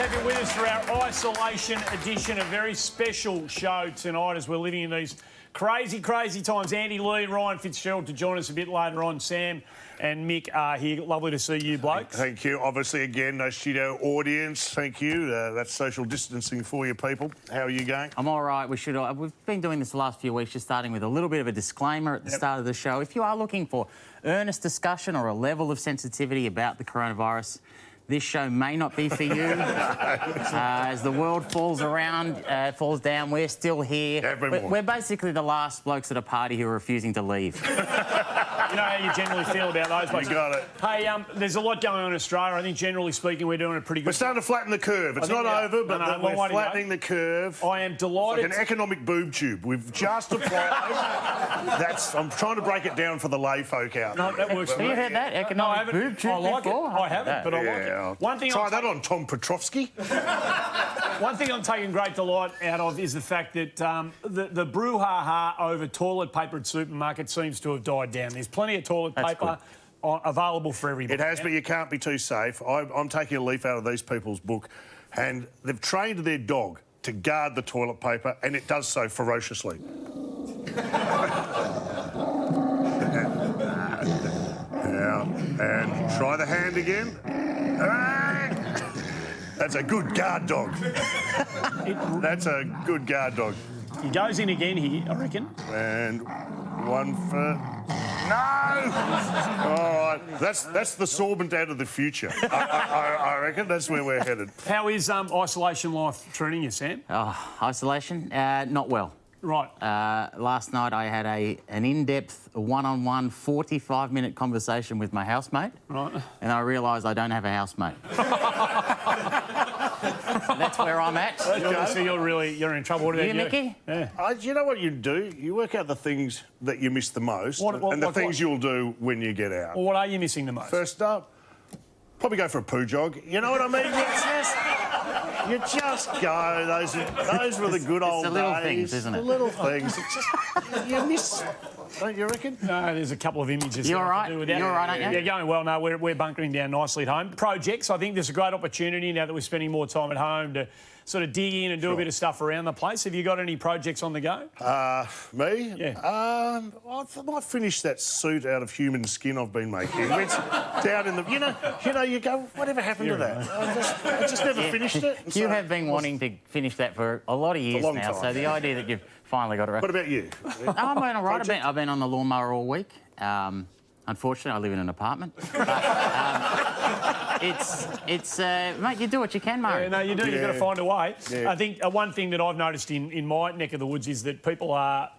keep you with us for our isolation edition, a very special show tonight as we're living in these crazy, crazy times. Andy Lee, Ryan Fitzgerald to join us a bit later on. Sam and Mick are here. Lovely to see you blokes. Thank you. Obviously, again, no studio audience. Thank you. That's social distancing for you people. How are you going? I'm all right. We've been doing this the last few weeks, just starting with a little bit of a disclaimer at the start of the show. If you are looking for earnest discussion or a level of sensitivity about the coronavirus, this show may not be for you. As the world falls falls down, we're still here. We're basically the last blokes at a party who are refusing to leave. You know how you generally feel about those blokes. You got it. Hey, there's a lot going on in Australia. I think, generally speaking, we're doing a pretty good... We're starting to flatten the curve. It's not over, but we're flattening the curve. I am delighted... It's like an economic boob tube. We've just applied... I'm trying to break it down for the lay folk out there. No, that works for me. Have you heard that? Economic boob tube I like before? it. I haven't, but I like it. One thing Try that on Tom Petrovsky. One thing I'm taking great delight out of is the fact that the brouhaha over toilet paper at supermarkets seems to have died down. There's plenty of toilet paper available for everybody. It has, but you can't be too safe. I'm taking a leaf out of these people's book, and they've trained their dog to guard the toilet paper, and it does so ferociously. And try the hand again. That's a good guard dog. That's a good guard dog. He goes in again here, I reckon. And one for... No! All right. That's the sorbent out of the future. I reckon that's where we're headed. How is isolation life treating you, Sam? Isolation? Not well. Right. Last night I had an in-depth, one-on-one, 45-minute conversation with my housemate. Right. And I realised I don't have a housemate. That's where I'm at. So you're in trouble. What about you, Mickey? Yeah. You know what you do? You work out the things that you miss the most and the things you'll do when you get out. Well, what are you missing the most? First up, probably go for a poo jog. You know what I mean? You just go. Those were the good old days. It's the little things, isn't it? The little things. It's just, you miss, don't you reckon? No, there's a couple of images. You all right? You're all right, aren't you? Yeah, going well. No, we're bunkering down nicely at home. Projects, I think there's a great opportunity now that we're spending more time at home to sort of dig in and do a bit of stuff around the place. Have you got any projects on the go? Me? Yeah. I might finish that suit out of human skin I've been making. It's down in the... You know, you go, whatever happened to that? I just never finished it. You have been wanting to finish that for a lot of years now, so the idea that you've finally got it right. What about you? I'm doing all right. I've been on the lawnmower all week. Unfortunately, I live in an apartment. But, mate, you do what you can, Murray. Yeah, no, you do. You've got to find a way. Yeah. I think one thing that I've noticed in my neck of the woods is that people are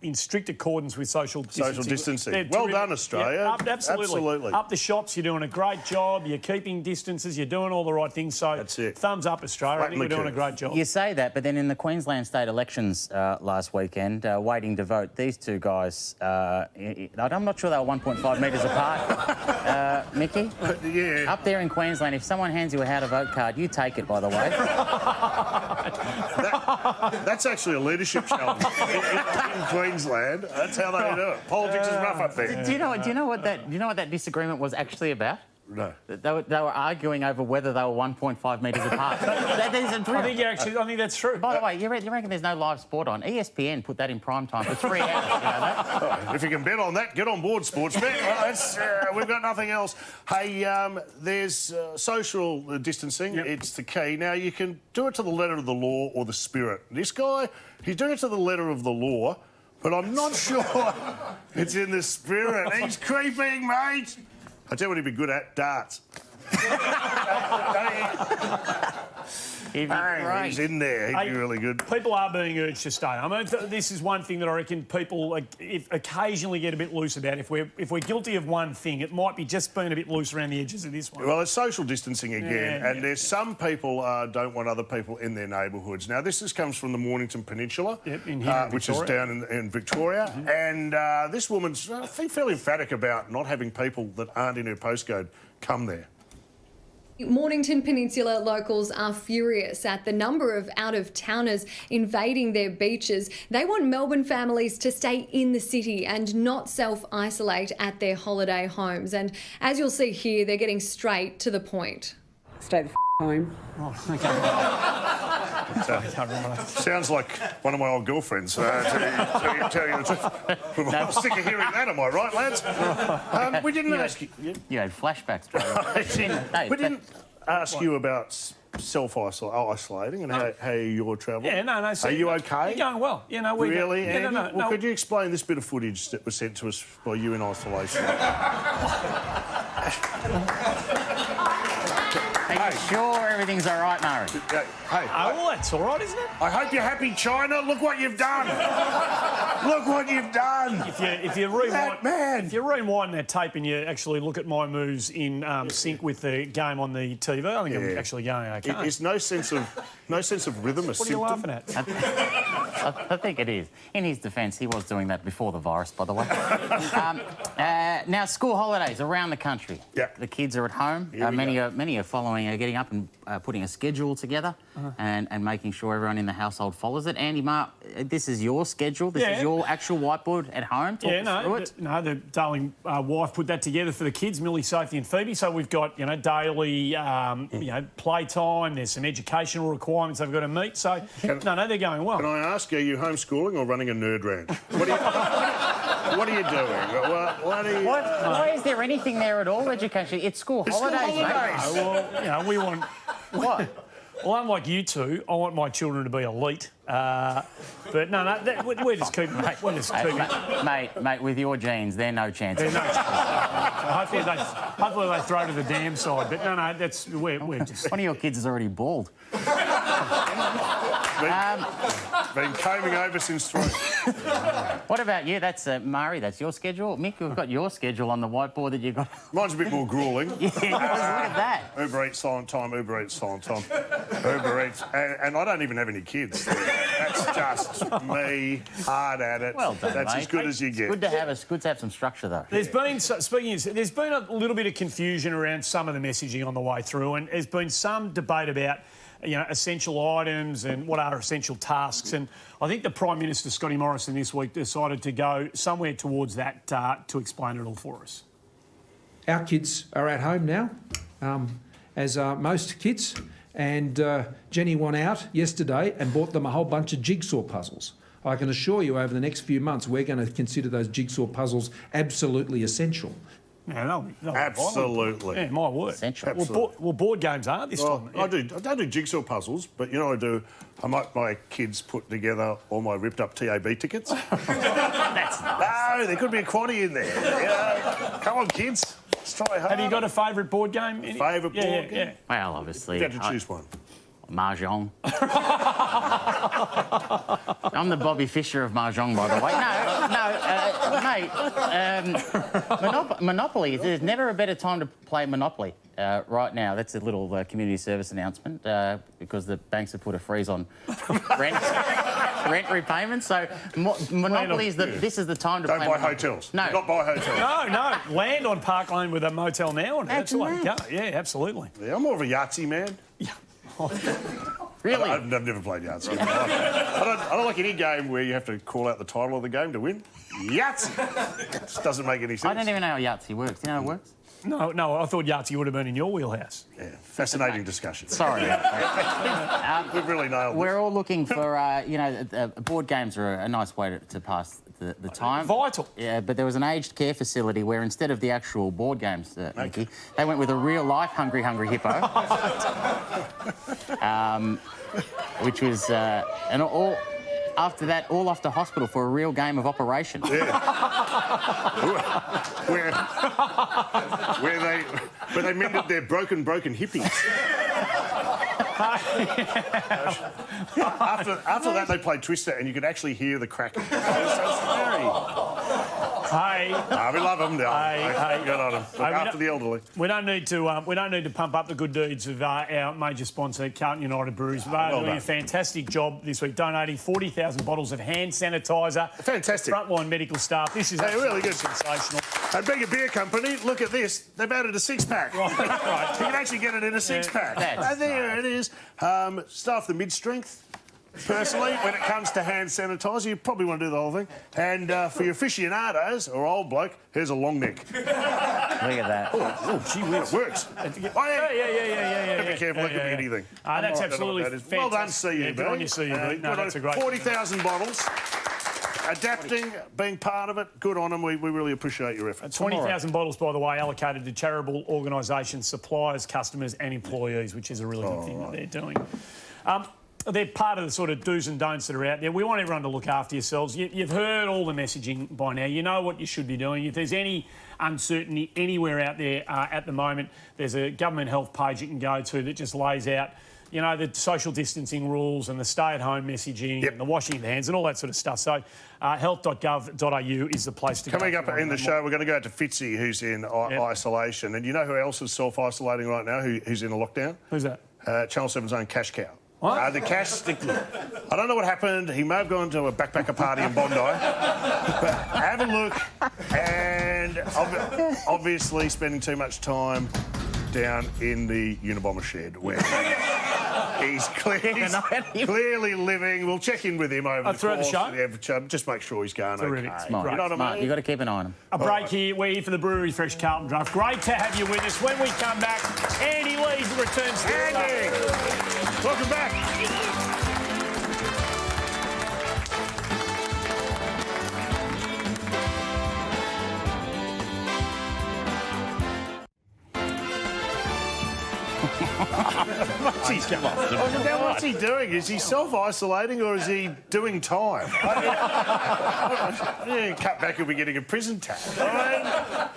in strict accordance with social distancing. Well done, Australia. Yeah, absolutely. Up the shops, you're doing a great job. You're keeping distances. You're doing all the right things. So that's it. Thumbs up, Australia. I think we're doing a great job. You say that, but then in the Queensland state elections last weekend, waiting to vote, these two guys, I'm not sure they were 1.5 metres apart. Mickey? Yeah. Up there in Queensland, if someone hands you a how to vote card, you take it, by the way. That's actually a leadership challenge in Queensland. That's how they do it. Politics is rough up there. Do you know what that disagreement was actually about? No. They were arguing over whether they were 1.5 metres apart. I think that's true. By the way, you reckon there's no live sport on? ESPN put that in prime time for 3 hours. You know that? If you can bet on that, get on board, sportsman. We've got nothing else. Hey, there's social distancing. Yep. It's the key. Now, you can do it to the letter of the law or the spirit. This guy, he's doing it to the letter of the law, but I'm not sure it's in the spirit. He's creeping, mate. I tell you what he'd be good at, darts. He's in there. He'd be really good. People are being urged to stay. I mean, this is one thing that I reckon people occasionally get a bit loose about. If we're guilty of one thing, it might be just being a bit loose around the edges of this one. Well, it's social distancing again, and there's some people don't want other people in their neighbourhoods. Now, this comes from the Mornington Peninsula, which is down in Victoria, and this woman's, I think, fairly emphatic about not having people that aren't in her postcode come there. Mornington Peninsula locals are furious at the number of out-of-towners invading their beaches. They want Melbourne families to stay in the city and not self-isolate at their holiday homes. And as you'll see here, they're getting straight to the point. stay the home. Sounds like one of my old girlfriends. Tell you the truth. I'm sick of hearing that, am I right, lads? We didn't ask you. You had flashbacks. Hey, We didn't ask you about self-isolating and how you're travelling. Yeah, no. Are you okay? You're going well. You know, we Really, Yeah, Andy? no. Well, could you explain this bit of footage that was sent to us by you in isolation? Are you sure everything's all right, Murray? Hey, Oh, well, that's all right, isn't it? I hope you're happy, China. Look what you've done. Look what you've done. If you rewind, That man. if you rewind that tape and you actually look at my moves in sync with the game on the TV, I think I'm actually going okay. It's no sense of rhythm. What are you laughing at? I think it is. In his defence, he was doing that before the virus, by the way. Now, school holidays around the country. Yeah. The kids are at home. Many are following, getting up and putting a schedule together and making sure everyone in the household follows it. Andy, Mark, this is your schedule. This is your actual whiteboard at home. Talk us through it. The darling wife put that together for the kids, Millie, Sophie and Phoebe. So we've got, daily, playtime. There's some educational requirements they've got to meet. So, they're going well. Can I ask, are you homeschooling or running a nerd ranch? What are you doing? What are you... Why is there anything there at all, education? It's school holidays, mate. Well, we want... What? Well, unlike you two, I want my children to be elite. But we're just keeping it. We're just keeping it. Mate, with your genes, they're no chance. Hopefully they throw to the damn side. But we're just... One of your kids is already bald. Been combing over since 3. What about you? That's Murray, that's your schedule. Mick, we've got your schedule on the whiteboard that you've got. Mine's a bit more gruelling. Yeah, look at that. Uber Eats, silent time, Uber Eats, silent time. Uber Eats. And I don't even have any kids. That's just me, hard at it. Well done, That's mate. as good as you get. Good to have some structure, though. There's been a little bit of confusion around some of the messaging on the way through, and there's been some debate about essential items and what are essential tasks. And I think the Prime Minister, Scotty Morrison, this week decided to go somewhere towards that to explain it all for us. Our kids are at home now, as are most kids, and Jenny went out yesterday and bought them a whole bunch of jigsaw puzzles. I can assure you over the next few months we're going to consider those jigsaw puzzles absolutely essential. Yeah, they'll be Absolutely. yeah, my word. Essential. Well, board games aren't this time. I don't do jigsaw puzzles, but you know what I do? I make my kids put together all my ripped up TAB tickets. That's nice. No, there could be a quaddie in there. Come on, kids. Let's try hard. Have you got a favourite board game? Favourite board game? Yeah. Well, obviously. You have to choose one. Mahjong. I'm the Bobby Fischer of Mahjong, by the way. Mate. Monopoly. There's never a better time to play Monopoly. Right now, that's a little community service announcement because the banks have put a freeze on rent repayments. So Monopoly is this is the time to Don't play buy Monopoly. hotels. No. Do not buy hotels. No. Land on Park Lane with a motel now on it. That's the way to go. Yeah, absolutely. Yeah, I'm more of a Yahtzee man. Really? I've never played Yahtzee. I don't like any game where you have to call out the title of the game to win. Yahtzee! Just doesn't make any sense. I don't even know how Yahtzee works. Do you know how it works? No, I thought Yahtzee would have been in your wheelhouse. Yeah, fascinating discussion. Sorry. We've really nailed it. We're all looking for, board games are a nice way to pass the time. Vital. Yeah, but there was an aged care facility where instead of the actual board games, Mickey, they went with a real-life Hungry Hippo, which was, all after that, all off to hospital for a real game of Operation. Yeah. where they mended their broken hippies. After that, they played Twister, and you could actually hear the cracking. So scary. Hey, We love them. Hey. Good on them. Look after the elderly. we don't need to pump up the good deeds of our major sponsor, Carlton United Breweries. They're doing done. a fantastic job this week, donating 40,000 bottles of hand sanitizer. Fantastic. Frontline medical staff. This is Really good. sensational. And being a beer company, look at this. They've added a six-pack. Right. You can actually get it in a six-pack. That's And there it is. Staff the mid-strength. personally, when it comes to hand sanitizer, you probably want to do the whole thing. And for your aficionados or old bloke, here's a long neck. Look at that. Oh, gee whiz, it works. Yeah. Be careful, it could be anything. That's I don't know what absolutely that is. fantastic. Well done, CUB. Yeah, good on you, CUB. No, that's a great... 40,000 bottles. Adapting, being part of it, good on them. We really appreciate your efforts. 20,000 bottles, by the way, allocated to charitable organisations, suppliers, customers and employees, which is a really good thing that they're doing. They're part of the sort of do's and don'ts that are out there. We want everyone to look after yourselves. You've heard all the messaging by now. You know what you should be doing. If there's any uncertainty anywhere out there at the moment, there's a government health page you can go to that just lays out, you know, the social distancing rules and the stay-at-home messaging and the washing of hands and all that sort of stuff. So health.gov.au is the place to go. Coming up in the show, we're going to go to Fitzy, who's in isolation. And you know who else is self-isolating right now, who's in a lockdown? Who's that? Channel 7's own Cash Cow. What? I don't know what happened. He may have gone to a backpacker party in Bondi. But have a look. And obviously spending too much time down in the Unabomber shed where he's clearly living. We'll check in with him over throughout the show. Just make sure he's going Terrific. okay. Smart. You know what I mean? You've got to keep an eye on him. A break here. We're here for the Brewery Fresh Carlton Draft. Great to have you with us. When we come back, Andy Lee returns to the stage. Welcome back. What's he doing? Is he self-isolating or is he doing time? Cut back, he'll be getting a prison tab.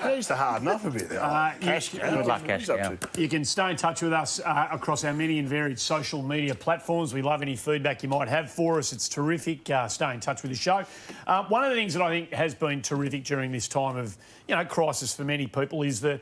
He used to harden up a bit. Good luck, Cash Cow. You can stay in touch with us across our many and varied social media platforms. We love any feedback you might have for us. It's terrific. Stay in touch with the show. One of the things that I think has been terrific during this time of, crisis for many people is the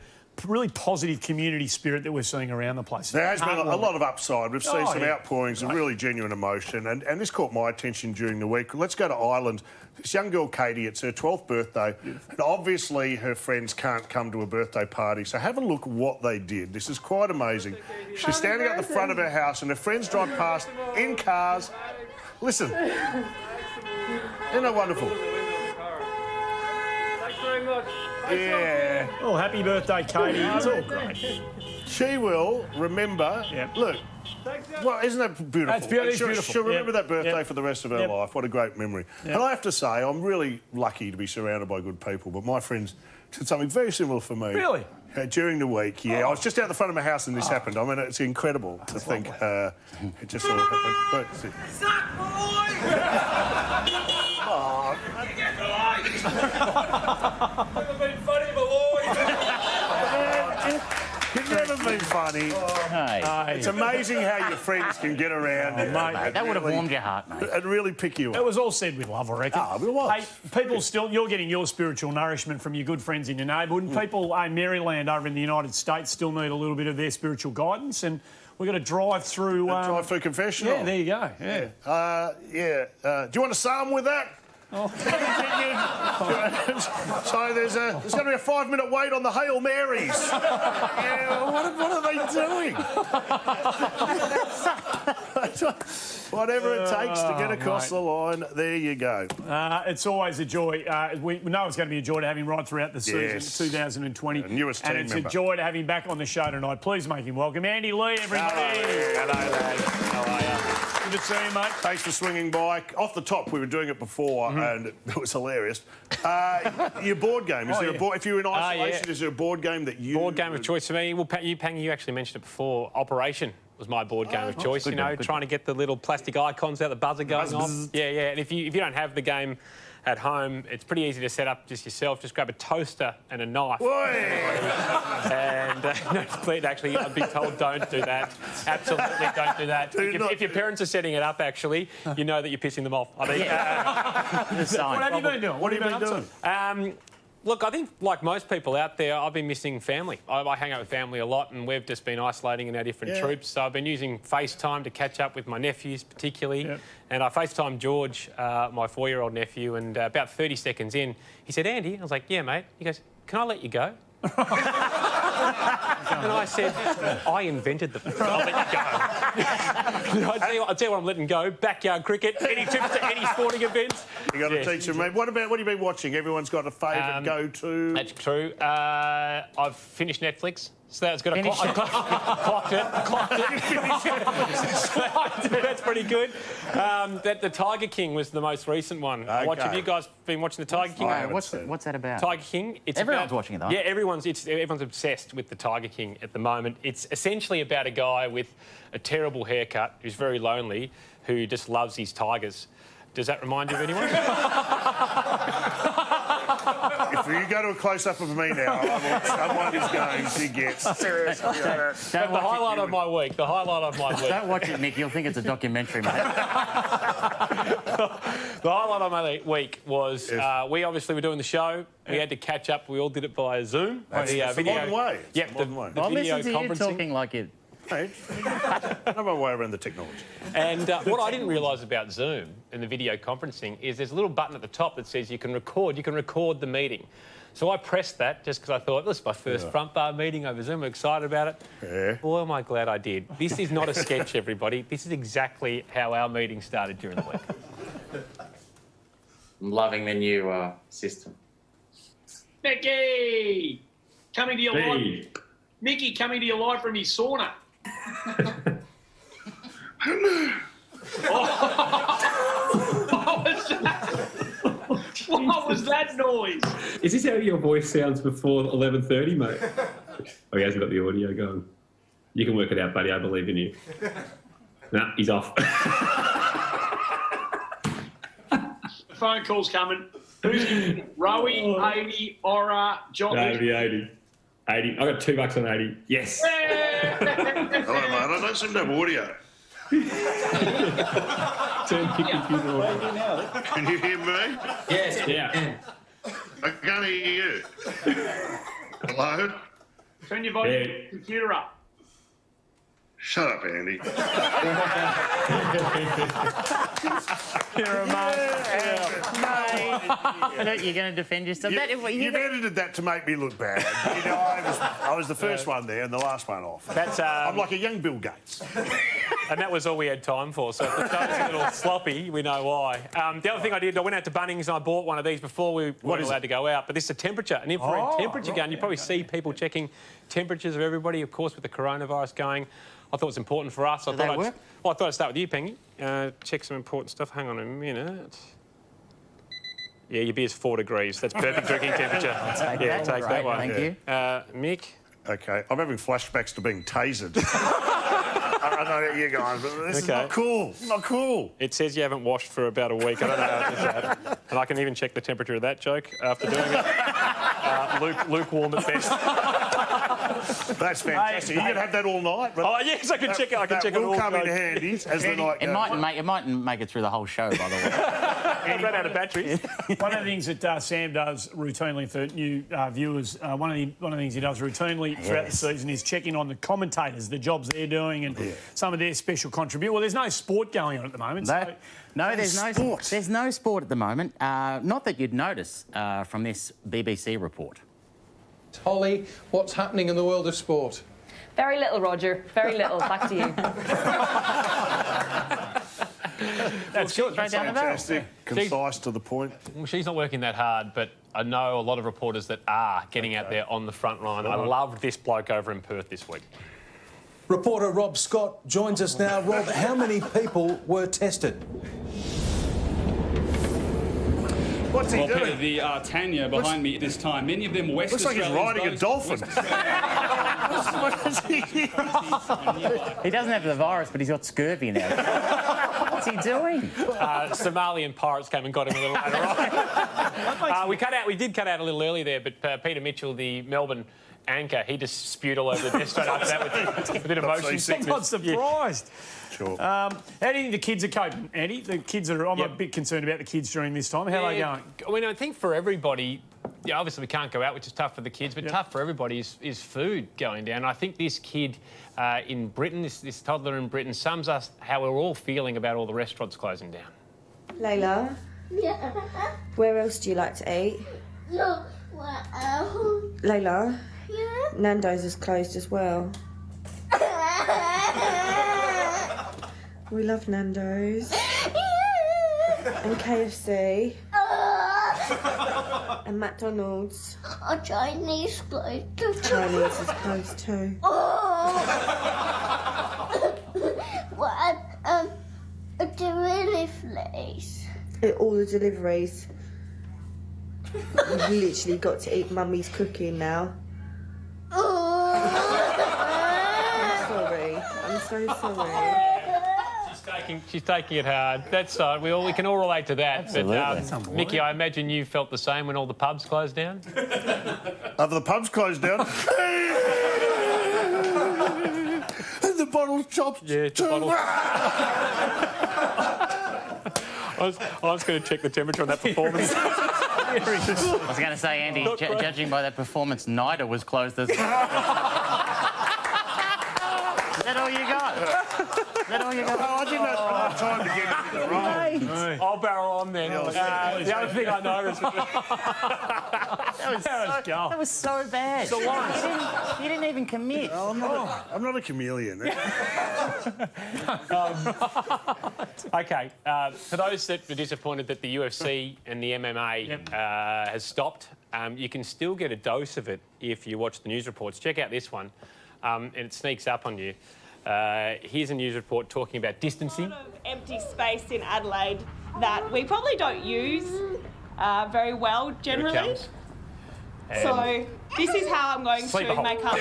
really positive community spirit that we're seeing around the place. There has been a lot of upside. We've seen some outpourings of really genuine emotion, and this caught my attention during the week. Let's go to Ireland. This young girl, Katie, it's her 12th birthday, and obviously her friends can't come to a birthday party, so have a look what they did. This is quite amazing. She's standing at the front of her house, and her friends drive past in cars. Listen. Isn't that wonderful? Thanks very much. Yeah. Oh, happy birthday, Katie. It's all great. She will remember. Look. Well, isn't that beautiful? That's beautiful. She'll remember that birthday for the rest of her life. What a great memory. And I have to say, I'm really lucky to be surrounded by good people, but my friends did something very similar for me. Really? During the week, I was just out the front of my house and this happened. I mean, it's incredible to think it just all happened. But, Never been funny, my boy. You've never been funny. Hey. It's amazing how your friends can get around you. Mate, that would have warmed your heart, mate. And really pick you up. It was all said with love, I reckon. Ah, it was. Hey, people you're getting your spiritual nourishment from your good friends in your neighbourhood. And people in Maryland over in the United States still need a little bit of their spiritual guidance. And we're going to drive through... drive-through confessional. Yeah, there you go. Yeah. Do you want a psalm with that? So there's going to be a 5-minute wait on the Hail Marys. What are they doing? Whatever it takes to get across the line, there you go. It's always a joy. We know it's going to be a joy to have him right throughout the season, 2020. The newest team it's member. a joy to have him back on the show tonight. Please make him welcome. Andy Lee, everybody. Hello, lads. How are you? Good to see you, mate. Thanks for swinging by. Off the top, we were doing it before, and it was hilarious. Your board game. Is there a board? If you're in isolation, is there a board game that you... Board game of choice for me? Well, Pangy, you actually mentioned it before. Operation was my board game of choice. Trying to get the little plastic icons out, the buzzer going off. Yeah. And if you don't have the game at home, it's pretty easy to set up just yourself. Just grab a toaster and a knife. And no, please, actually, I'd be told don't do that. Absolutely don't do that. If your parents are setting it up, actually, you know that you're pissing them off. I mean, what have you been doing? What have you been doing? Look, I think like most people out there, I've been missing family. I hang out with family a lot, and we've just been isolating in our different troops. So I've been using FaceTime to catch up with my nephews, particularly. And I FaceTimed George, my 4-year-old nephew, and about 30 seconds in, he said, "Andy," I was like, "Yeah, mate." He goes, "Can I let you go?" And I said, "I invented them. I'll let you go." I'll tell you what I'm letting go. Backyard cricket, any trips to any sporting events. You got to teach them, mate. What have you been watching? Everyone's got a favourite go-to. That's true. I've finished Netflix. So that's good. I clocked it. That's pretty good. The Tiger King was the most recent one. Okay. Have you guys been watching the Tiger King? What's that about? Tiger King. Everyone's watching it, though. Yeah, everyone's obsessed with the Tiger King at the moment. It's essentially about a guy with a terrible haircut who's very lonely, who just loves his tigers. Does that remind you of anyone? If you go to a close-up of me now, someone is going to get seriously. The highlight of my week. Don't watch it, Nick. You'll think it's a documentary, mate. The highlight of my week was we obviously were doing the show. We had to catch up. We all did it via Zoom. That's the modern way. Yep, the I'll video listen to you conferencing. talking like it. Hey, no way around the technology. And what I didn't realise about Zoom and the video conferencing is there's a little button at the top that says you can record the meeting. So I pressed that just because I thought, this is my first front bar meeting over Zoom. I'm excited about it. Yeah. Boy, am I glad I did. This is not a sketch, everybody. This is exactly how our meeting started during the week. I'm loving the new system. Mickey! Coming to you live. Mickey coming to you live from his sauna. What was that noise? Is this how your voice sounds before 11:30, mate? Oh, he hasn't got the audio going. You can work it out, buddy. I believe in you. Nah, he's off. The phone call's coming. Who's Rowie, 80, Ora, John? 80. I got $2 on 80. Yes. Hello, mate. I don't seem to have audio. Turn the computer on. Can you hear me? Yes. Yeah. I can't hear you. Hello? Turn your volume computer up. Shut up, Andy. You're a Mate, you're going to defend yourself. You've edited that to make me look bad. You know, I was the first one there and the last one off. That's I'm like a young Bill Gates. And that was all we had time for. So if the show's a little sloppy, we know why. The other thing I did, I went out to Bunnings and I bought one of these before we weren't allowed to go out. But this is a temperature, an infrared temperature gun. You probably see people checking temperatures of everybody, of course, with the coronavirus going. I thought it was important for us. I thought I'd start with you, Pengy. Check some important stuff. Hang on a minute. Yeah, your beer's 4 degrees. That's perfect drinking temperature. Take that one. Thank you. Mick? OK, I'm having flashbacks to being tasered. I don't know about you guys, but this is not cool. Not cool. It says you haven't washed for about a week. I don't know how it is that. And I can even check the temperature of that joke after doing it. Lukewarm at best. That's fantastic. You can have that all night. Oh, yes, I can check it. I can check it all. Will come in handy as the night goes. It mightn't make it through the whole show, by the way. I ran out of batteries. One of the things that Sam does routinely for new viewers, one of the things he does routinely throughout the season is checking on the commentators, the jobs they're doing, and some of their special contribution. Well, there's no sport going on at the moment. There's no sport at the moment. Not that you'd notice from this BBC report. Holly, what's happening in the world of sport? Very little, Roger. Very little. Back to you. That's good. Straight down the barrel. Fantastic, concise, to the point. Well, she's not working that hard, but I know a lot of reporters that are getting out there on the front line. I loved this bloke over in Perth this week. Reporter Rob Scott joins us now. Rob, how many people were tested? What's he doing? Peter, the Tanya behind me at this time, many of them West Looks like he's riding a dolphin. What is he? He doesn't have the virus, but he's got scurvy now. What's he doing? Somalian pirates came and got him a little later on. We did cut out a little early there, but Peter Mitchell, the Melbourne anchor, he just spewed all over the desk straight after that with a bit of motion sickness. I'm not surprised. Sure. How do you think the kids are coping, Andy? The kids are... I'm a bit concerned about the kids during this time. How are they going? I mean, I think for everybody, obviously we can't go out, which is tough for the kids, but tough for everybody is food going down. I think this kid in Britain, this toddler in Britain, sums us how we're all feeling about all the restaurants closing down. Layla? Yeah. Where else do you like to eat? Look, what else? Layla? Yeah. Nando's is closed as well. We love Nando's. And KFC. And McDonald's. A Chinese clothes. Chinese is closed too. What? A delivery place. All the deliveries. You've literally got to eat Mummy's cooking now. I'm sorry. I'm so sorry. She's taking it hard. That's we can all relate to that. Absolutely. But Mickey, I imagine you felt the same when all the pubs closed down. After the pubs closed down. And the bottle shops. Yeah, the bottle. I was going to check the temperature on that performance. I was going to say, Andy, judging by that performance, NIDA was closed as well. Is that all you got? Is that all you got? I didn't have time to get into the roll. I'll barrel on then. The other thing I noticed... That was so bad. You didn't even commit. I'm not a chameleon. OK, for those that were disappointed that the UFC and the MMA has stopped, you can still get a dose of it if you watch the news reports. Check out this one, and it sneaks up on you. Here's a news report talking about distancing. A lot of empty space in Adelaide that we probably don't use very well generally. So this is how I'm going to make up.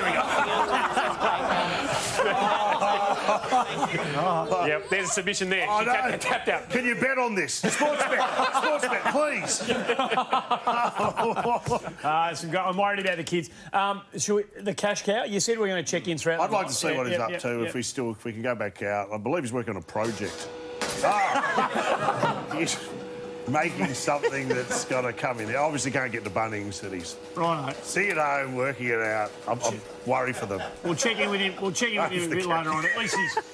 Yep, there's a submission there. I know. Tapped out. Can you bet on this? Sportsbet, please. I'm worried about the kids. The cash cow, you said we're going to check in throughout I'd the like night. to see what he's up to if we can go back out. I believe he's working on a project. He's making something that's got to come in. He obviously can't get the Bunnings that he's sitting at home working it out. I'm worried for them. We'll check in with him. We'll check in with him a bit later on. At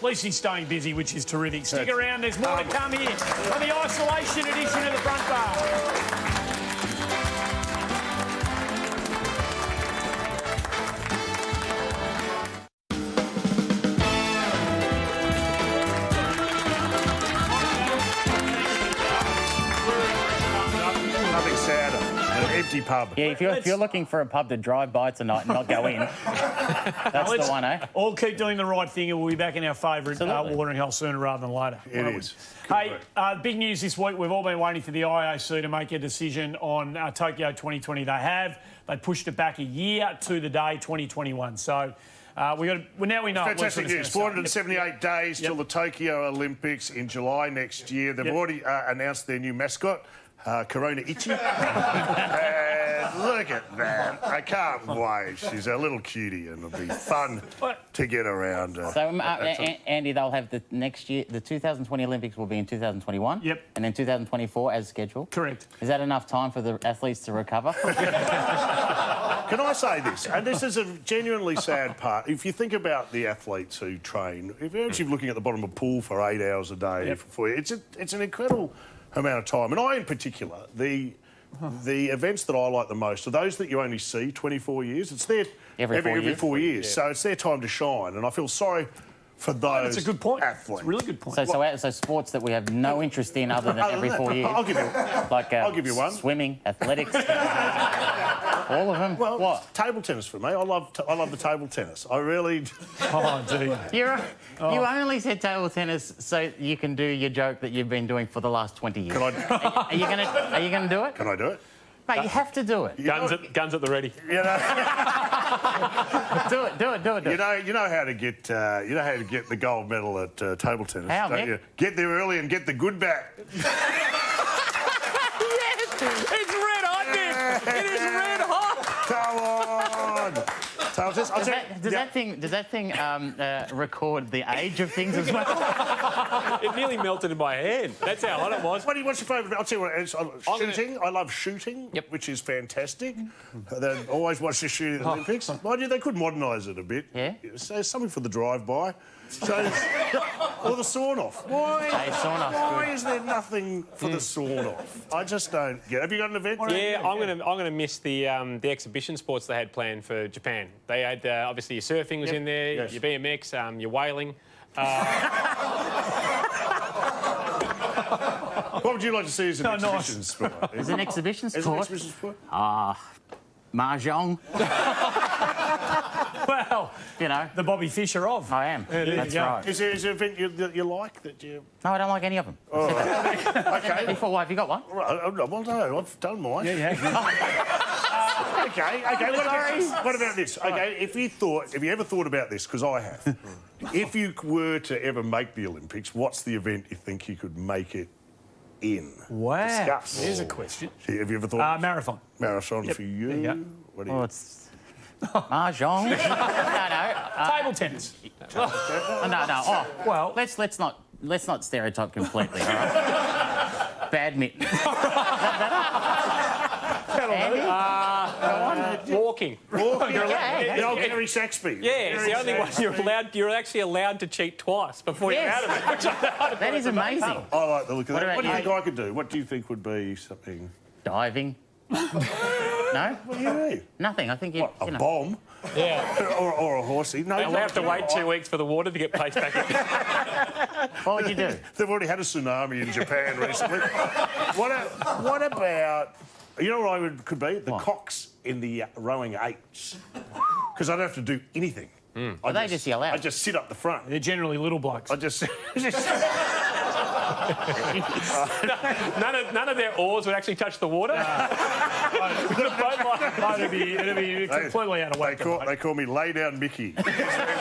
least he's staying busy, which is terrific. Stick around. There's more to come here on the isolation edition of the Front Bar. Nothing sadder than an empty pub. Yeah, if you're looking for a pub to drive by tonight and not go in, that's the one, eh? All keep doing the right thing and we'll be back in our favourite watering hole sooner rather than later. It is. Hey, big news this week. We've all been waiting for the IOC to make a decision on Tokyo 2020. They have. They pushed it back a year to the day 2021. So now we know. Fantastic news. 478 days till the Tokyo Olympics in July next year. They've already announced their new mascot, Corona Ichi. And look at that. I can't wait. She's a little cutie and it'll be fun to get around. So, Andy, they'll have the next year, the 2020 Olympics will be in 2021. Yep. And then 2024 as scheduled. Correct. Is that enough time for the athletes to recover? Can I say this? And this is a genuinely sad part. If you think about the athletes who train, if you're actually looking at the bottom of a pool for 8 hours a day, it's an incredible amount of time. And I, in particular, the events that I like the most are those that you only see 24 years. It's there every 4 years. Yeah. So it's their time to shine. And I feel sorry for those That's a good point. athletes. It's a really good point. So sports that we have no interest in other than every 4 years. I'll give you one. Swimming, athletics, all of them. Well, what? Table tennis for me. I love the table tennis. I really. Oh, dear. You only said table tennis so you can do your joke that you've been doing for the last 20 years. Are you gonna do it? Can I do it? Mate, you have to do it. Guns at the ready. You know. Do it. You know how to get the gold medal at table tennis. How, don't Mick? you? Get there early and get the good bat. It's red hot, Nick. It is red hot. Come on. Table tennis. Does that thing record the age of things as well? It nearly melted in my hand. That's how hot it was. What's your favourite? I'll tell you what. It's shooting. I love shooting, which is fantastic. They always watch the shooting at the Olympics. Mind you, they could modernise it a bit. Yeah. So something for the drive-by. So, or the sawn-off. Why is there nothing for the sawn-off? I just don't get it. Have you got an event? Yeah, I'm gonna miss the exhibition sports they had planned for Japan. They had obviously your surfing was in there, your BMX, your whaling. What would you like to see as an Oh, nice. exhibition sport? As an exhibition As an sport, exhibition sport? mahjong. Well, You know, the Bobby Fischer of. I am. there you That's go. right. Is there an event that you like that you... No, I don't like any of them. Okay. Before, why have you got one? Well, no, I've done mine. Yeah. Okay. What about this? Okay, if you ever thought about this, because I have, if you were to ever make the Olympics, what's the event you think you could make it in? Wow. Discuss. There's a question. Have you ever thought? Marathon. Marathon for you. There you go. What do Well, it's mahjong. no. Table tennis. No. Oh, well, let's not stereotype completely. All right? Badminton. Walking. The old Gary Saxby. Yeah, it's the only one you're actually allowed to cheat twice before you're out of it. Which That is amazing. I like the look of What that. about What do you you? think I could do? What do you think would be something? Diving. No? What do you mean? Nothing. I think you A know. bomb? Yeah. or a horsey? No, We'll have to wait 2 weeks for the water to get placed back in. What would you do? They've already had a tsunami in Japan recently. What about... You know what could be? The cocks in the rowing eights. Because I don't have to do anything. Well, they just yell out. I just sit up the front. They're generally little blokes. I just... None of their oars would actually touch the water. It'd be completely out of whack. They call me Lay Down Mickey. That's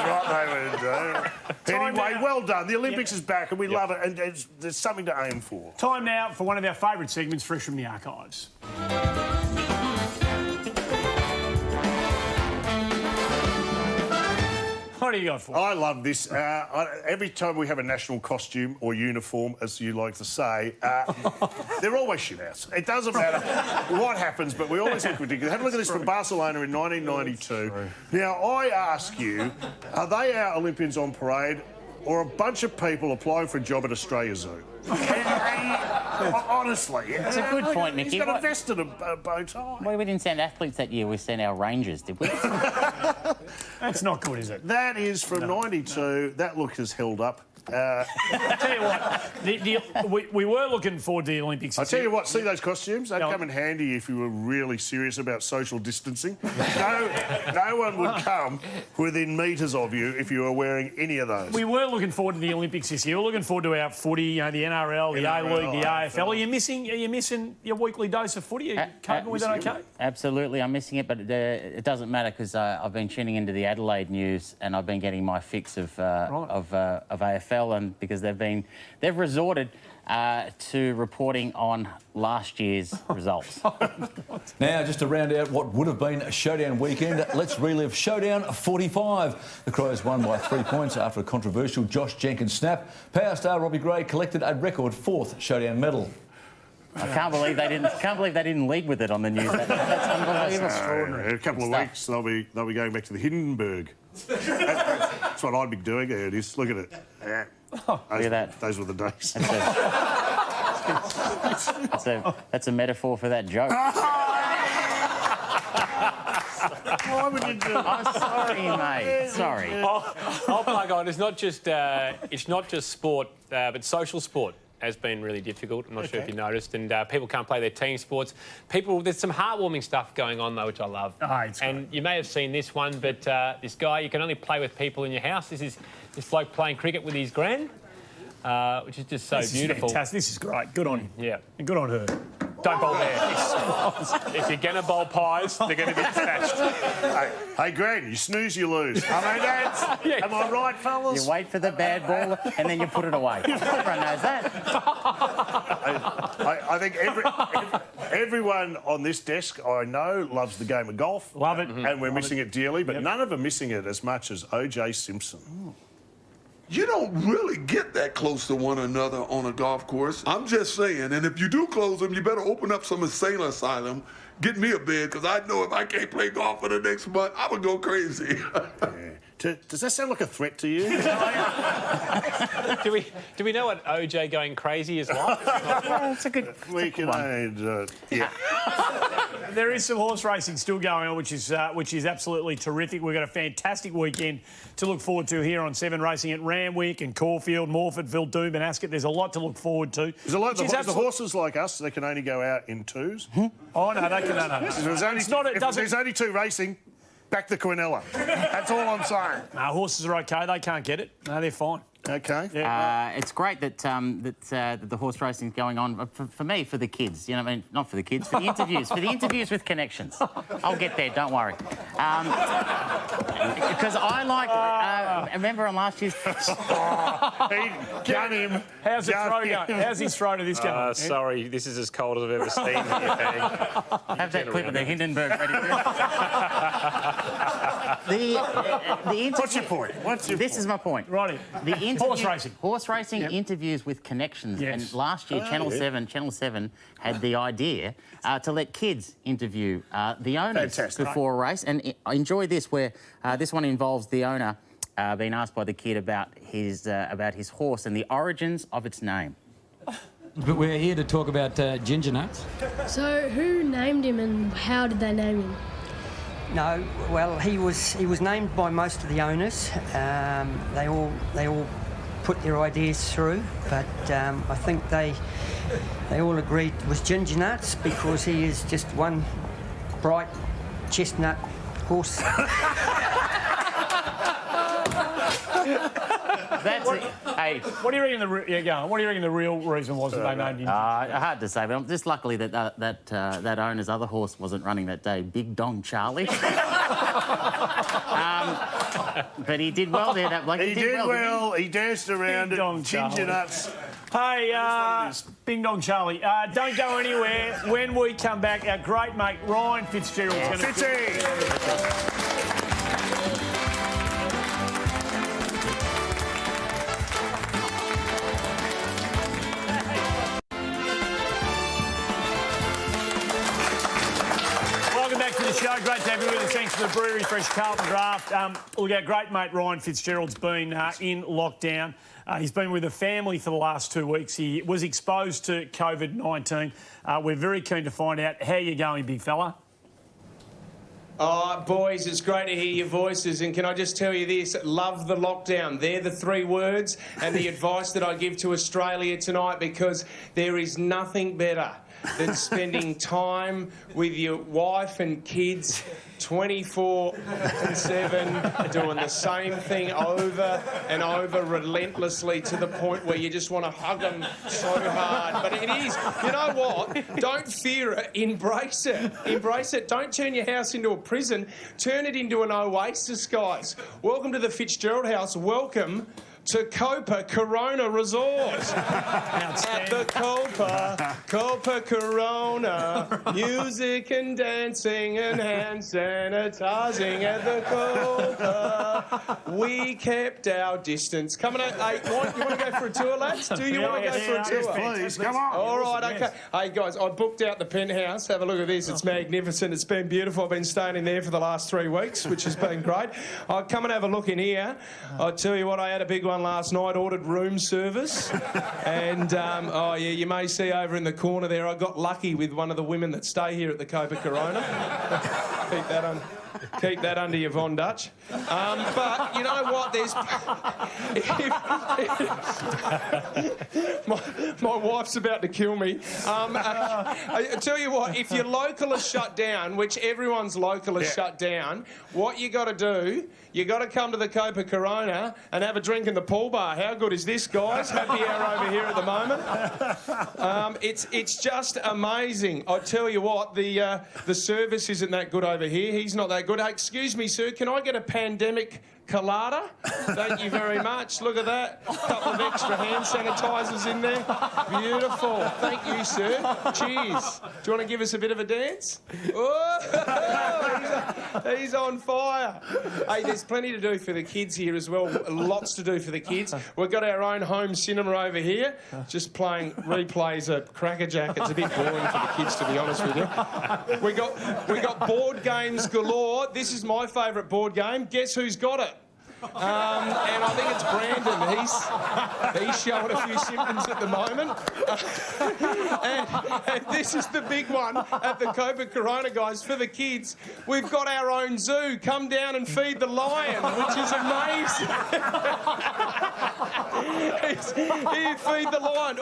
what they would do. Anyway, well done. The Olympics is back and we love it, and there's something to aim for. Time now for one of our favourite segments, Fresh from the Archives. What do you got for? I love this. Every time we have a national costume or uniform, as you like to say, they're always shitouts. It doesn't matter what happens, but we always look ridiculous. Have a look at this from Barcelona in 1992. Now, I ask you, are they our Olympians on parade or a bunch of people applying for a job at Australia Zoo? Honestly. It's a good point, Mickey. He's got a vest and a bow tie. Well, we didn't send athletes that year. We sent our rangers, did we? That's not good, is it? That is from 92. That look has held up. I'll tell you what, we were looking forward to the Olympics. I'll tell you what, see those costumes? They'd come in handy if you were really serious about social distancing. No one would come within metres of you if you were wearing any of those. We were looking forward to the Olympics this year. We're looking forward to our footy, you know, the NRL, the A-League, the AFL. Are you missing your weekly dose of footy? Are you coping with that okay? Absolutely, I'm missing it, but it doesn't matter because I've been tuning into the Adelaide news and I've been getting my fix of AFL, and because they've resorted to reporting on last year's results. Now, just to round out what would have been a showdown weekend, let's relive Showdown 45. The Crows won by 3 points after a controversial Josh Jenkins snap. Power star Robbie Gray collected a record 4th showdown medal. I can't believe they didn't lead with it on the news. That's unbelievable. In a couple of weeks, they'll be going back to the Hindenburg. That's what I'd be doing. There it is. Look at it. Look at that. Those were the days. That's a metaphor for that joke. Why would you do that? I'm sorry, mate. Sorry. I'll plug on. It's not just sport, but social sport has been really difficult. I'm not sure if you noticed, and people can't play their team sports. There's some heartwarming stuff going on though, which I love. And you may have seen this one, but this guy, you can only play with people in your house. This is this bloke playing cricket with his gran, which is just so beautiful. Fantastic. This is great. Good on him. Yeah, and good on her. Don't bowl there. If you're going to bowl pies, they're going to be snatched. Hey, Gran, you snooze, you lose. Am I right, fellas? You wait for the bad ball and then you put it away. Everyone knows that. I think everyone on this desk I know loves the game of golf. Love it. And we're missing it dearly, but none of them are missing it as much as O.J. Simpson. You don't really get that close to one another on a golf course. I'm just saying, and if you do close them, you better open up some insane asylum, get me a bed, because I know if I can't play golf for the next month, I would go crazy. Does that sound like a threat to you? Do we know what OJ going crazy is like? That's a good. We can yeah. There is some horse racing still going on, which is absolutely terrific. We've got a fantastic weekend to look forward to here on 7 Racing at Randwick and Caulfield, Morfordville, Doom and Ascot. There's a lot to look forward to. There's a lot of the horses like us, they can only go out in 2s. Oh, no, they can. No. If there's only 2 racing, back the Quinella. That's all I'm saying. No, horses are okay. They can't get it. No, they're fine. Okay. Yeah. It's great that that the horse racing is going on. For me, for the kids, you know what I mean? Not for the kids, for the interviews. For the interviews with connections. I'll get there, don't worry. Because I like... remember on last year's... Gun him. How's his throw to this guy? Sorry, this is as cold as I've ever seen here, Pang. Have that clip of the Hindenburg ready for you. What's your point? This is my point. Righty. Horse racing interviews with connections. Yes. And last year, Channel 7 had the idea to let kids interview the owners before a race. And enjoy this, where this one involves the owner being asked by the kid about his horse and the origins of its name. But we're here to talk about Ginger Nuts. So who named him and how did they name him? No, well, he was named by most of the owners. They all put their ideas through, but I think they all agreed it was Ginger Nuts because he is just one bright chestnut horse. That's it. Hey, what do you reckon the real reason was that they named him? Hard to say, but just luckily that owner's other horse wasn't running that day, Big Dong Charlie. But he did well there. He did well. He danced around it. Ginger Nuts. Hey, Bing Dong Charlie, don't go anywhere. When we come back, our great mate Ryan Fitzgerald's going to... Fitzy! Show. Great to have you with us. Thanks to the Brewery Fresh Carlton Draft. Look, our great mate Ryan Fitzgerald's been in lockdown. He's been with a family for the last 2 weeks. He was exposed to COVID-19. We're very keen to find out how you're going, big fella. Oh, boys, it's great to hear your voices. And can I just tell you this? Love the lockdown. They're the 3 words and the advice that I give to Australia tonight, because there is nothing better than spending time with your wife and kids 24/7, doing the same thing over and over relentlessly to the point where you just want to hug them so hard. But it is, you know what? Don't fear it, embrace it. Embrace it. Don't turn your house into a prison. Turn it into an oasis, guys. Welcome to the Fitzgerald House. Welcome to Copa Corona Resort. At the Copa Corona, music and dancing and hand sanitising at the Copa. We kept our distance. Coming out, hey, you want to go for a tour, lads? Do you want to go for a tour? Please, come on. All right, okay. Hey, guys, I booked out the penthouse. Have a look at this. It's magnificent. It's been beautiful. I've been staying in there for the last 3 weeks, which has been great. I'll come and have a look in here. I'll tell you what, I had a big one last night, ordered room service, and oh yeah, you may see over in the corner there, I got lucky with one of the women that stay here at the Copa Corona. Keep that under your Von Dutch. But you know what? There's my wife's about to kill me. I tell you what, if your local is shut down, which everyone's local is shut down, what you got to do, you got to come to the Copa Corona and have a drink in the pool bar. How good is this, guys? Happy hour over here at the moment. It's just amazing. I tell you what, the service isn't that good over here. He's not that good. Hey, excuse me, sir, can I get a pandemic colada? Thank you very much. Look at that. A couple of extra hand sanitisers in there. Beautiful. Thank you, sir. Cheers. Do you want to give us a bit of a dance? Oh, he's on fire. Hey, there's plenty to do for the kids here as well. Lots to do for the kids. We've got our own home cinema over here, just playing replays of Crackerjack. It's a bit boring for the kids, to be honest with you. We got board games galore. This is my favourite board game. Guess who's got it? and I think it's Brandon. He's showing a few symptoms at the moment. And this is the big one at the Copa Corona, guys. For the kids, we've got our own zoo. Come down and feed the lion, which is amazing. Here, feed the lion.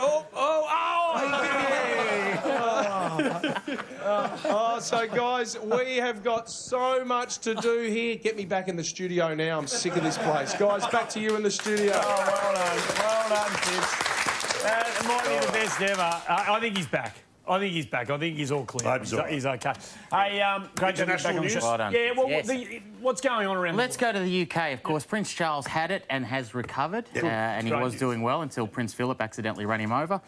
So, guys, we have got so much to do here. Get me back in the studio now. I'm sick of this place. Guys, back to you in the studio. Well done, kids. It might be the best ever. I think he's back. I think he's all clear. He's okay. Hey, great to be back on the show. Well done. Yeah, well, Yes. what's going on around Let's go to the UK, of course. Prince Charles had it and has recovered, and he was doing well until Prince Philip accidentally ran him over.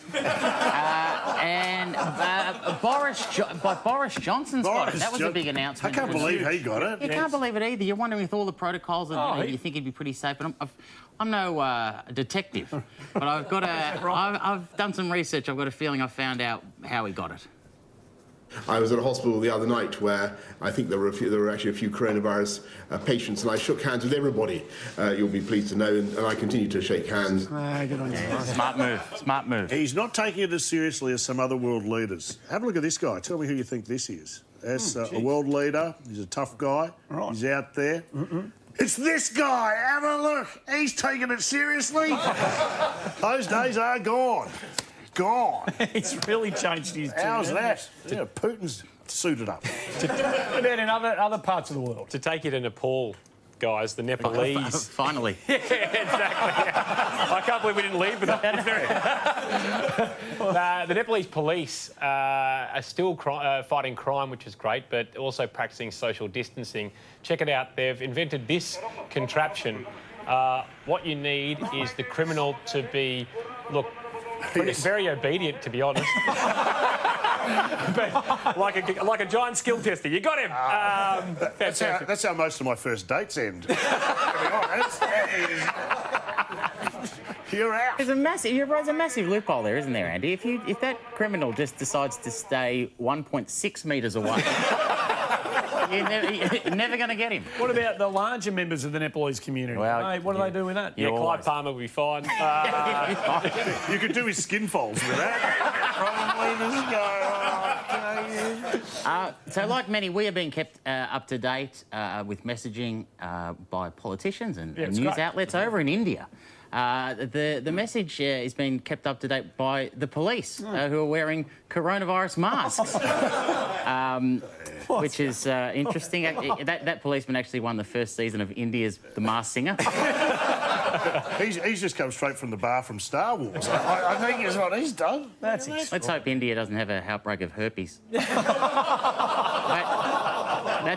Boris Johnson's got it. That was a big announcement. I can't believe he got it. You can't believe it either. You're wondering with all the protocols, you think he'd be pretty safe. But I'm no detective, but I've done some research. I've got a feeling I found out how he got it. I was at a hospital the other night where I think there were actually a few coronavirus patients, and I shook hands with everybody. You'll be pleased to know, and I continue to shake hands. Good on you. Smart move. He's not taking it as seriously as some other world leaders. Have a look at this guy. Tell me who you think this is. That's a world leader. He's a tough guy. Right. He's out there. It's this guy. Have a look. He's taking it seriously. Those days are gone. He's really changed his tune. How's that? Yeah, Putin's suited up. What about in other parts of the world? To take you to Nepal, guys, the Nepalese... Finally. Yeah, exactly. I can't believe we didn't leave with that. The Nepalese police are still fighting crime, which is great, but also practising social distancing. Check it out. They've invented this contraption. What you need is the criminal to be, very obedient, to be honest. But like a giant skill tester. You got him. That's how most of my first dates end. To be honest. You're out. There's a massive loophole there, isn't there, Andy? If that criminal just decides to stay 1.6 metres away, you're never going to get him. What about the larger members of the Nepalese community? Well, what do they do with that? Yeah, Clive Palmer will be fine. You could do his skin folds with that. Probably this guy. So, like many, we are being kept up to date with messaging by politicians and news outlets over in India. The message is being kept up to date by the police who are wearing coronavirus masks. Which is interesting. That policeman actually won the first season of India's The Masked Singer. He's just come straight from the bar from Star Wars. I think is what he's done. Let's hope India doesn't have an outbreak of herpes. That's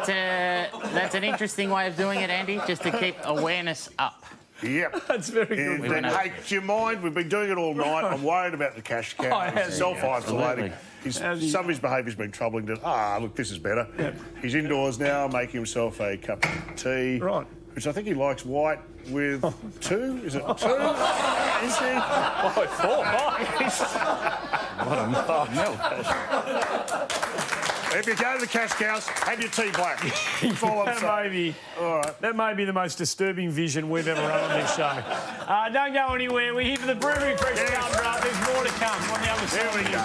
an interesting way of doing it, Andy, just to keep awareness up. Yep. That's very good. Hey, do you mind? We've been doing it all night. I'm worried about the cash cow. He's self-isolating. Some of his behaviour's been troubling. Look, this is better. Yep. He's indoors now, making himself a cup of tea. Right. Which I think he likes white with 2. Is it 2? Is he? 4, 5. What a milk. If you go to the cash cows, have your tea black. That may be the most disturbing vision we've ever run on this show. Don't go anywhere. We're here for the Brewery Fresh Draft. There's more to come on the other side. Here we go.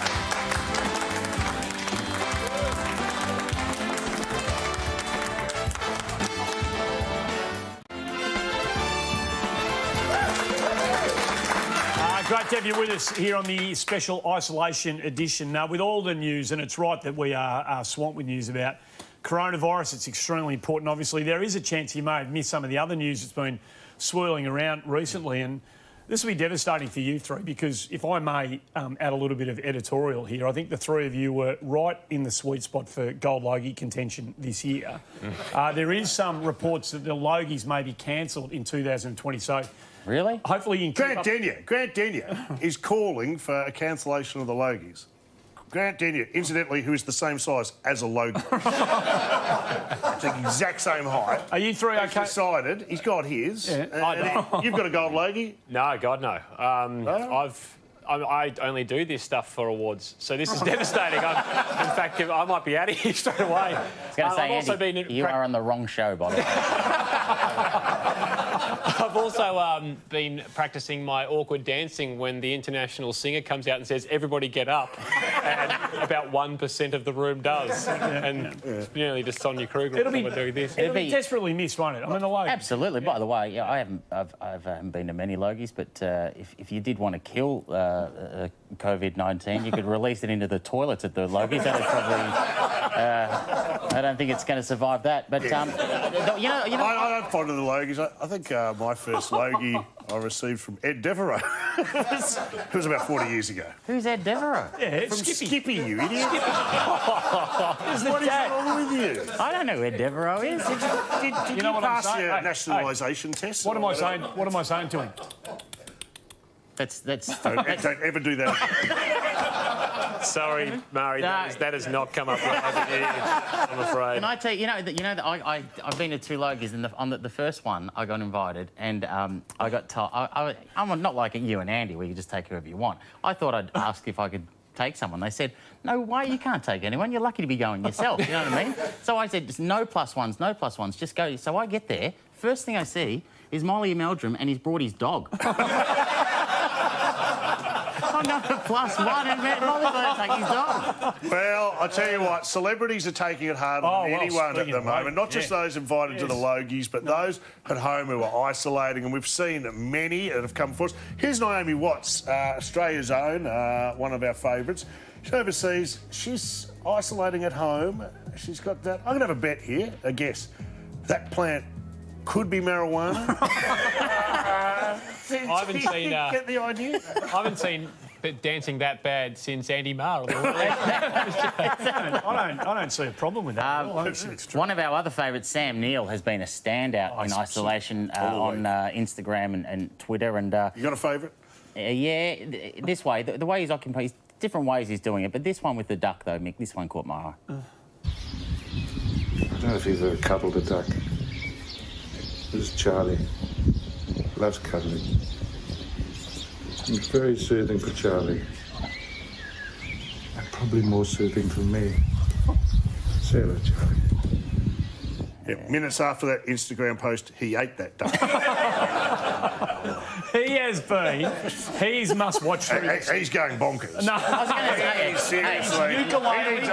Great to have you with us here on the special isolation edition. With all the news, and it's right that we are swamped with news about coronavirus. It's extremely important, obviously. There is a chance you may have missed some of the other news that's been swirling around recently, and this will be devastating for you three because, if I may add a little bit of editorial here, I think the three of you were right in the sweet spot for Gold Logie contention this year. There is some reports that the Logies may be cancelled in 2020, so... Really? Hopefully you can Grant Denyer is calling for a cancellation of the Logies. Grant Denyer, incidentally, who is the same size as a Logie. It's the exact same height. Are you three okay? He's decided. He's got his. Yeah. You've got a gold Logie? No, God, no. I only do this stuff for awards, so this is devastating. In fact, I might be out of here straight away. I was going to say, Andy, you are on the wrong show, by the way. I've also been practising my awkward dancing when the international singer comes out and says, "Everybody get up," and about 1% of the room does. And it's nearly just Sonia Kruger doing this. It'll be desperately missed, won't it? I mean, the Logies. Absolutely. By the way, yeah, I haven't been to many Logies, but if you did want to kill COVID-19, you could release it into the toilets at the Logies. That would probably. I don't think it's going to survive that. But I don't fond of the Logies. I think my first Logie I received from Ed Devereaux. It was about 40 years ago. Who's Ed Devereaux? Yeah, from Skippy, you idiot. What is wrong with you? I don't know who Ed Devereaux is. Did you know what I'm pass saying? your Hey, nationalisation test? What am I saying? What am I saying to him? That's don't ever do that. Sorry, Murray, that has not come up yet over here, I'm afraid. Can I tell you, I've been to 2 Logies, and on the first one I got invited, and I got told I'm not like you and Andy where you just take whoever you want. I thought I'd ask if I could take someone. They said, "No way, you can't take anyone. You're lucky to be going yourself." You know what I mean? So I said, "No +1s, no +1s. Just go." So I get there. First thing I see is Molly Meldrum, and he's brought his dog. I'm not a +1, and Molly's going to take his dog. Well, I tell you what, celebrities are taking it harder than anyone at the moment. Not just those invited to the Logies, but those at home who are isolating. And we've seen many that have come forward. Here's Naomi Watts, Australia's own, one of our favourites. She's overseas. She's isolating at home. She's got that. I'm going to have a bet here, a guess. That plant could be marijuana. I haven't seen. Get the idea? I haven't seen dancing that bad since Andy Marr. I don't see a problem with that. One of our other favourites, Sam Neill, has been a standout in isolation on Instagram and Twitter. And you got a favourite? Yeah, this way. The way he's occupied, different ways he's doing it. But this one with the duck, though, Mick, this one caught my eye. I don't know if he's ever cuddled a duck. This is Charlie. Loves cuddling. It's very soothing for Charlie. And probably more soothing for me. Say hello, Charlie. Yeah, minutes after that Instagram post, he ate that duck. He has been. He's must-watch. He's going bonkers. No, I was going to say, seriously,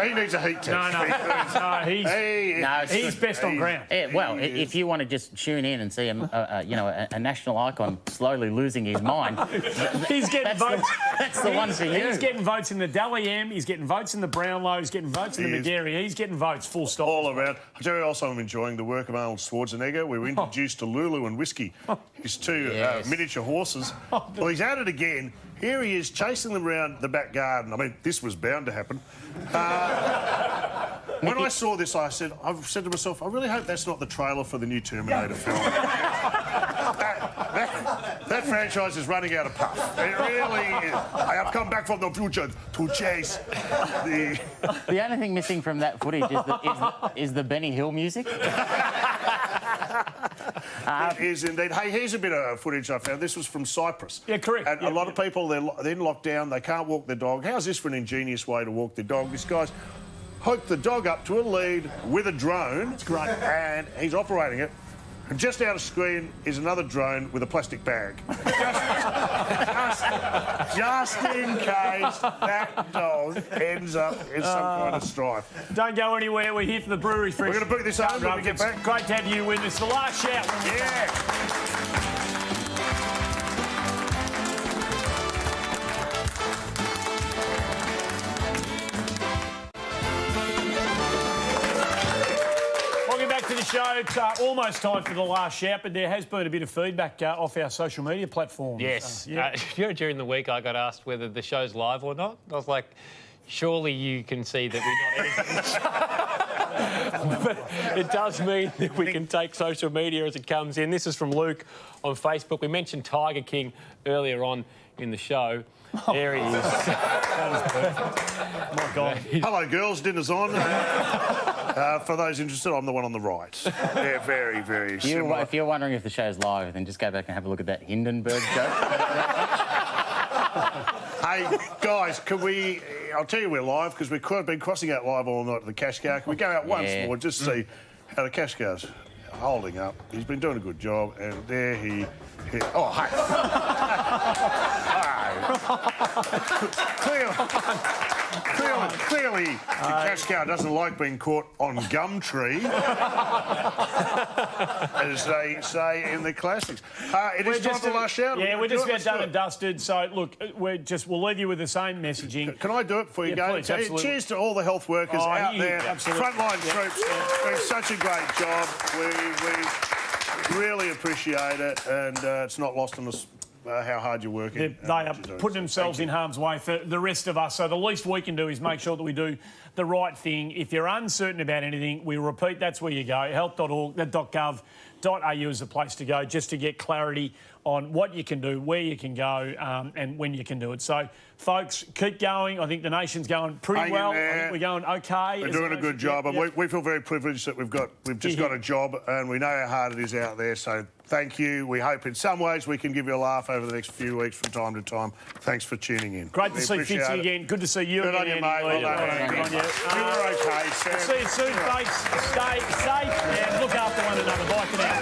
he needs a heat test. He's best on ground. Well, if you want to just tune in and see a national icon slowly losing his mind, he's getting votes. That's the one for you. He's getting votes in the Dally M. He's getting votes in the Brownlow. He's getting votes in the McGarry. He's getting votes. Full stop. All around. I tell you, also, I'm enjoying the work of Arnold Schwarzenegger. We were introduced to Lulu and Whiskey, his 2 miniature horses. Well, he's at it again. Here he is chasing them around the back garden. I mean, this was bound to happen. When I saw this, I've said to myself, I really hope that's not the trailer for the new Terminator film. That franchise is running out of puff. It really is. I have come back from the future to chase the... The only thing missing from that footage is the Benny Hill music. It is indeed. Hey, here's a bit of footage I found. This was from Cyprus. Yeah, correct. And a lot of people, they're in lockdown, they can't walk their dog. How's this for an ingenious way to walk their dog? This guy's hooked the dog up to a lead with a drone. It's great. And he's operating it. And just out of screen is another drone with a plastic bag. just in case that dog ends up in some kind of strife. Don't go anywhere. We're here for the Brewery Fresh. We're going to book this home when we get back. Great to have you with us. The last shout. Yeah. To the show. It's almost time for the last shout, but there has been a bit of feedback off our social media platforms. Yes. During the week, I got asked whether the show's live or not. I was like, surely you can see that we're not editing. But it does mean that we can take social media as it comes in. This is from Luke on Facebook. We mentioned Tiger King earlier on in the show. There he is. That is perfect. Oh, my God. Hello, girls. Dinner's on. For those interested, I'm the one on the right. They're very, very similar. If you're wondering if the show's live, then just go back and have a look at that Hindenburg joke. Hey, guys, can we... I'll tell you we're live because we've been crossing out live all night at the Cash Car. Can we go out once more just see how the Cash Car's holding up? He's been doing a good job, and there he Yeah. Oh, hey. Clearly, the cash cow doesn't like being caught on Gumtree, as they say in the classics. It is time to lash out. Yeah, we're just about done and dusted. So, look, we'll leave you with the same messaging. Can I do it before you go? Please, absolutely. Cheers to all the health workers out there, frontline troops. Doing such a great job. We really appreciate it, and it's not lost on us how hard you're working. They are putting themselves in harm's way for the rest of us. So the least we can do is make sure that we do the right thing. If you're uncertain about anything, we repeat, that's where you go. health.org.gov.au is the place to go just to get clarity on what you can do, where you can go, and when you can do it. So, folks, keep going. I think the nation's going pretty well. I think we're going okay. We're doing a good job, and we feel very privileged that we've just got a job, and we know how hard it is out there. So, thank you. We hope in some ways we can give you a laugh over the next few weeks from time to time. Thanks for tuning in. Great to see Fitzy again. Good to see you again. Good on you, mate. Well done, Andy. Good on you. You were okay, Sam. See you soon, folks. Stay safe and look after one another. Bye for now.